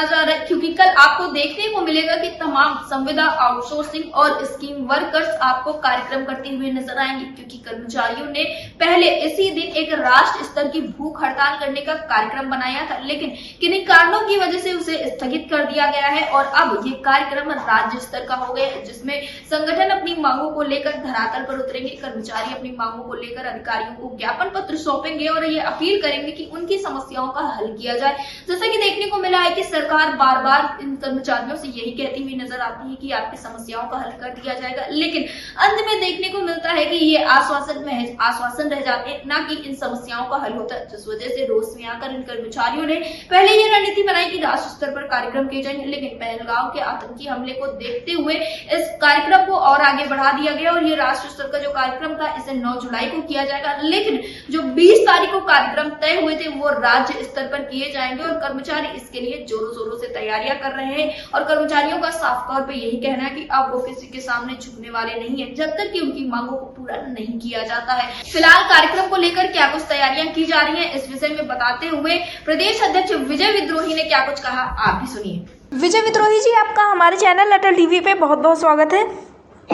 माना जा रहा है, क्योंकि कल आपको देखने को मिलेगा कि तमाम संविदा, आउटसोर्सिंग और स्कीम वर्कर्स आपको कार्यक्रम करते हुए नजर आएंगे, क्योंकि कर्मचारियों ने पहले इसी दिन एक राष्ट्र स्तर की भूख हड़ताल करने का कार्यक्रम बनाया था, लेकिन किन्हीं कारणों की वजह से उसे स्थगित कर दिया गया है और अब ये कार्यक्रम राज्य स्तर का हो गया है, जिसमें संगठन अपनी मांगों को लेकर धरातल पर उतरेंगे। कर्मचारी अपनी मांगों को लेकर अधिकारियों को ज्ञापन पत्र सौंपेंगे और ये अपील करेंगे कि उनकी समस्याओं का हल किया जाए। जैसा कि देखने को मिला है कि सरकार बार बार इन कर्मचारियों से यही कहती हुई नजर आती है कि आपकी समस्याओं का हल कर दिया जाएगा, लेकिन अंत में देखने को मिलता है कि ये आश्वासन रह जाते हैं, ना कि इन समस्याओं का हल होता है। जिस वजह से रोष में आकर इन कर्मचारियों ने पहले ये रणनीति बनाई कि राष्ट्र स्तर पर कार्यक्रम किए जाएंगे, लेकिन पहलगाम के आतंकी हमले को देखते हुए इस कार्यक्रम को और आगे बढ़ा दिया गया और ये राष्ट्र स्तर का जो कार्यक्रम था इसे 9 जुलाई को किया जाएगा, लेकिन जो 20 तारीख को कार्यक्रम तय हुए थे वो राज्य स्तर पर किए जाएंगे और कर्मचारी इसके लिए जोरों शोरों से तैयारियां कर रहे हैं और कर्मचारियों का साफ तौर पे यही कहना है कि अब वो किसी के सामने झुकने वाले नहीं है जब तक कि उनकी मांगों को पूरा नहीं किया जाता है। फिलहाल कार्यक्रम को लेकर क्या कुछ तैयारियां की जा रही है, इस विषय में बताते हुए प्रदेश अध्यक्ष विजय विद्रोही ने क्या कुछ कहा, आप भी सुनिए। विजय विद्रोही जी, आपका हमारे चैनल अटल टीवी पे बहुत बहुत स्वागत है।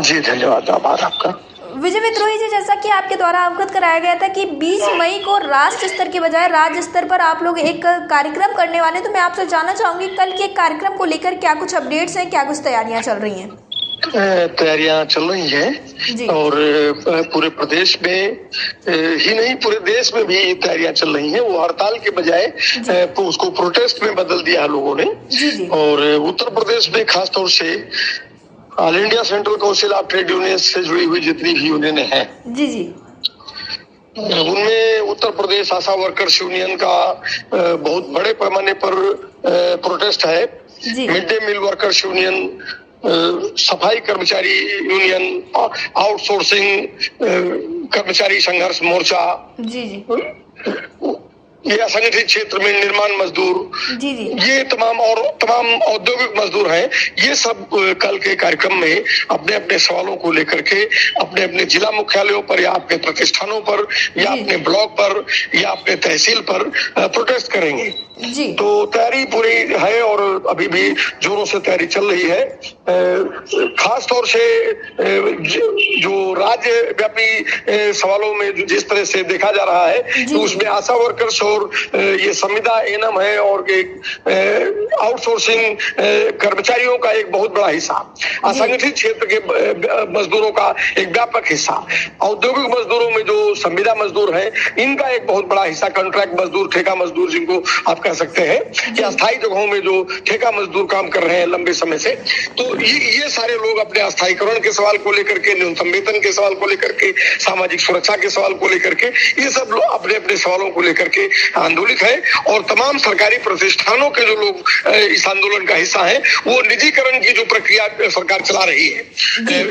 जी धन्यवाद, आभार आपका। विजय विद्रोही जी, जैसा कि आपके द्वारा अवगत कराया गया था कि 20 मई को राष्ट्र स्तर के बजाय राज्य स्तर पर आप लोग एक कार्यक्रम करने वाले, तो मैं आपसे जानना चाहूंगी कल के कार्यक्रम को लेकर क्या कुछ अपडेट्स हैं, क्या कुछ तैयारियां चल रही हैं? तैयारियां चल रही हैं और पूरे प्रदेश में ही नहीं, पूरे देश में भी तैयारियां चल रही हैं। वो हड़ताल के बजाय उसको प्रोटेस्ट में बदल दिया है लोगों ने। और उत्तर प्रदेश में खास तौर से all India central council of trade union से जुड़ी हुई जितनी भी यूनियन है उनमें उत्तर प्रदेश आशा वर्कर्स यूनियन का बहुत बड़े पैमाने पर प्रोटेस्ट है। Mid day meal workers union, सफाई कर्मचारी यूनियन, आउटसोर्सिंग कर्मचारी संघर्ष मोर्चा, ये असंगठित क्षेत्र में निर्माण मजदूर, ये तमाम औद्योगिक मजदूर हैं। ये सब कल के कार्यक्रम में अपने अपने सवालों को लेकर के अपने अपने जिला मुख्यालयों पर या अपने प्रतिष्ठानों पर या अपने ब्लॉक पर या अपने तहसील पर प्रोटेस्ट करेंगे। तो तैयारी पूरी है और अभी भी जोरों से तैयारी चल रही है। खास तौर से जो राज्य व्यापी सवालों में जिस तरह से देखा जा रहा है तो उसमें आशा वर्कर्स और ये संविदा एनएम है और एक आउटसोर्सिंग कर्मचारियों का एक बहुत बड़ा हिस्सा, असंगठित क्षेत्र के मजदूरों का एक व्यापक हिस्सा, औद्योगिक मजदूरों में जो संविदा मजदूर है इनका एक बहुत बड़ा हिस्सा, कॉन्ट्रैक्ट मजदूर, ठेका मजदूर जिनको आप कह सकते हैं, या अस्थायी जगहों में जो ठेका मजदूर काम कर रहे हैं लंबे समय से, तो ये सारे लोग अपने अस्थायीकरण के सवाल को लेकर के, न्यूनतम वेतन के सवाल को लेकर के, सामाजिक सुरक्षा के सवाल को लेकर के, ये सब लोग अपने अपने सवालों को लेकर के आंदोलित है। और तमाम सरकारी प्रतिष्ठानों के जो लोग इस आंदोलन का हिस्सा हैं वो निजीकरण की जो प्रक्रिया सरकार चला रही है,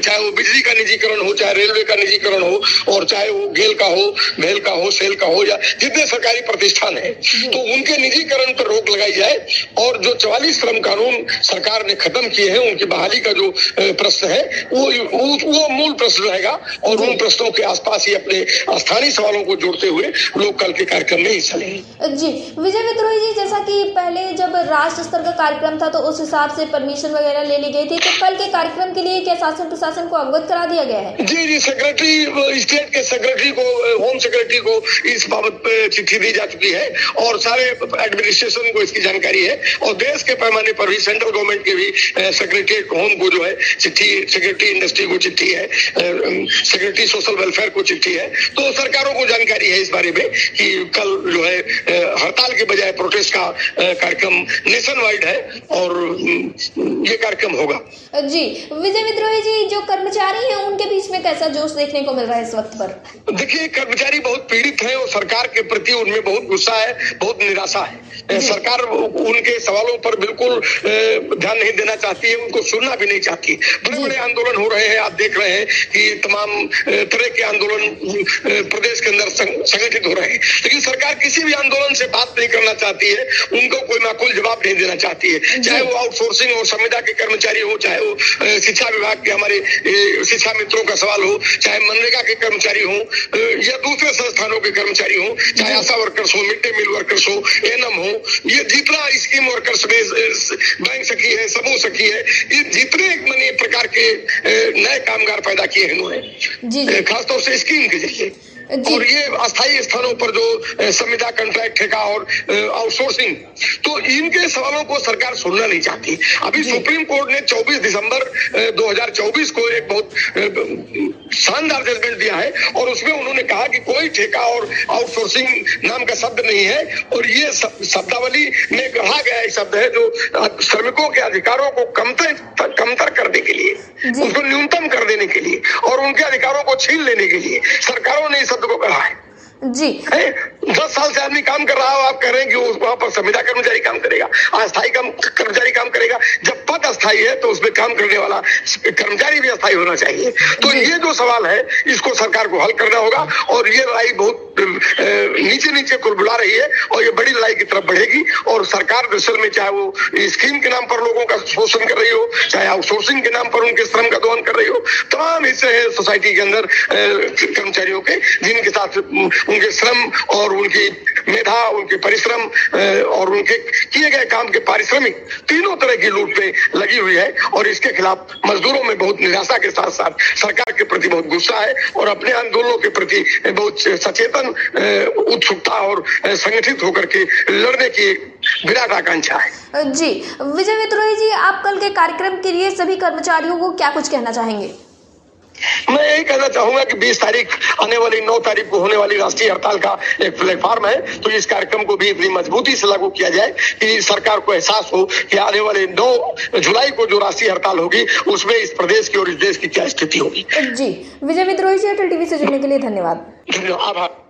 चाहे वो बिजली का निजीकरण हो, चाहे रेलवे का निजीकरण हो, और चाहे वो गेल का हो, भेल का हो, सेल का हो, या जितने सरकारी प्रतिष्ठान है तो उनके निजीकरण पर रोक लगाई जाए। और जो 44 श्रम कानून सरकार ने खत्म किए हैं उनकी बहाली का जो प्रश्न है वो मूल प्रश्न रहेगा और उन प्रश्नों के आसपास ही अपने स्थानीय सवालों को जोड़ते हुए लोग कल के कार्यक्रम में हिस्सा लेंगे। जी विजय विद्रोही जी, जैसा कि पहले जब राष्ट्र स्तर का कार्यक्रम था तो उस हिसाब से परमिशन वगैरह ले ली गई थी, तो कल के कार्यक्रम के लिए क्या शासन प्रशासन को अवगत करा दिया गया है? जी, सेक्रेटरी, स्टेट के सेक्रेटरी को, होम सेक्रेटरी को इस बाबत चिट्ठी दी जा चुकी है और सारे एडमिनिस्ट्रेशन को इसकी जानकारी है और देश के पैमाने पर भी सेंट्रल गवर्नमेंट के भी सेक्रेटरी होम को जो है चिट्ठी, सेक्रेटरी इंडस्ट्री को चिट्ठी है, सेक्रेटरी सोशल वेलफेयर को चिट्ठी है। तो सरकारों को जानकारी है इस बारे में कि कल जो है हड़ताल के बजाय प्रोटेस्ट का कार्यक्रम नेशन वाइड है और ये कार्यक्रम होगा। जी विजय विद्रोही जी, जो कर्मचारी हैं उनके बीच में कैसा जोश देखने को मिल रहा है इस वक्त पर? देखिए, कर्मचारी बहुत पीड़ित हैं और सरकार के प्रति उनमें बहुत गुस्सा है, बहुत निराशा है। सरकार उनके सवालों पर बिल्कुल ध्यान नहीं देना चाहती है, उनको सुनना भी नहीं चाहती। बड़े बड़े आंदोलन हो रहे हैं, आप देख रहे हैं कि तमाम तरह के आंदोलन प्रदेश के अंदर संगठित हो रहे हैं, लेकिन सरकार किसी भी आंदोलन से बात नहीं करना चाहती है, उनको कोई माकूल जवाब नहीं देना चाहती है। चाहे वो आउटसोर्सिंग और संविदा के कर्मचारी हो, चाहे वो शिक्षा विभाग के हमारे शिक्षा मित्रों का सवाल हो, चाहे मनरेगा के कर्मचारी हो या दूसरे संस्थानों के कर्मचारी कर्मचारी हो, चाहे आशा वर्कर्स हो, मिड डे मील वर्कर्स हो, एएनएम हो, ये जितना स्कीम वर्कर्स बैंक सखी है, समूह सखी है, ये जितने माने प्रकार के नए कामगार पैदा किए हैं इन्होंने, खासतौर से स्कीम के जरिए। और ये अस्थायी स्थानों पर जो संविदा, कॉन्ट्रैक्ट, ठेका और आउटसोर्सिंग, तो इनके सवालों को सरकार सुनना नहीं चाहती। अभी सुप्रीम कोर्ट ने 24 दिसंबर 2024 को एक बहुत शानदार जजमेंट दिया है और उसमें उन्होंने कहा कि कोई ठेका और आउटसोर्सिंग नाम का शब्द नहीं है और ये शब्दावली में कहा गया एक शब्द है जो श्रमिकों के अधिकारों को कमतर करने के लिए, उसको न्यूनतम कर देने के लिए और उनके अधिकारों को छीन लेने के लिए सरकारों ने इस शब्द को कहा है। जी 10 साल से आदमी काम कर रहा हो, आप कह रहे हैं कि वहां पर संविदा कर्मचारी काम करेगा, अस्थायी कर्मचारी काम करेगा। जब पद अस्थायी है तो उसमें काम करने वाला कर्मचारी भी अस्थायी होना चाहिए। तो ये जो सवाल है इसको सरकार को हल करना होगा और ये लड़ाई बहुत नीचे नीचे कुलबुला रही है और ये बड़ी लड़ाई की तरफ बढ़ेगी और सरकार दरअसल में चाहे वो स्कीम के नाम पर लोगों का शोषण कर रही हो, चाहे आउटसोर्सिंग के नाम पर उनके श्रम का दोहन कर रही हो, तमाम हिस्से हैं सोसाइटी के अंदर कर्मचारियों के जिनके साथ उनके श्रम और उनकी मेधा, उनके परिश्रम और उनके किए गए काम के पारिश्रमिक तीनों तरह की लूट पे लगी हुई है और इसके खिलाफ मजदूरों में बहुत निराशा के साथ साथ सरकार के प्रति बहुत गुस्सा है और अपने आंदोलनों के प्रति बहुत सचेतन उत्सुकता और संगठित होकर के लड़ने की विराट आकांक्षा है। जी विजय विद्रोही जी, आप कल के कार्यक्रम के लिए सभी कर्मचारियों को क्या कुछ कहना चाहेंगे? मैं यही कहना चाहूंगा कि 20 तारीख आने वाली 9 तारीख को होने वाली राष्ट्रीय हड़ताल का एक प्लेटफॉर्म है, तो इस कार्यक्रम को भी इतनी मजबूती से लागू किया जाए कि सरकार को एहसास हो कि आने वाले 9 जुलाई को जो राष्ट्रीय हड़ताल होगी उसमें इस प्रदेश की और इस देश की क्या स्थिति होगी। जी विजय विद्रोही जी, अटल टीवी से जुड़ने के लिए धन्यवाद। आभार।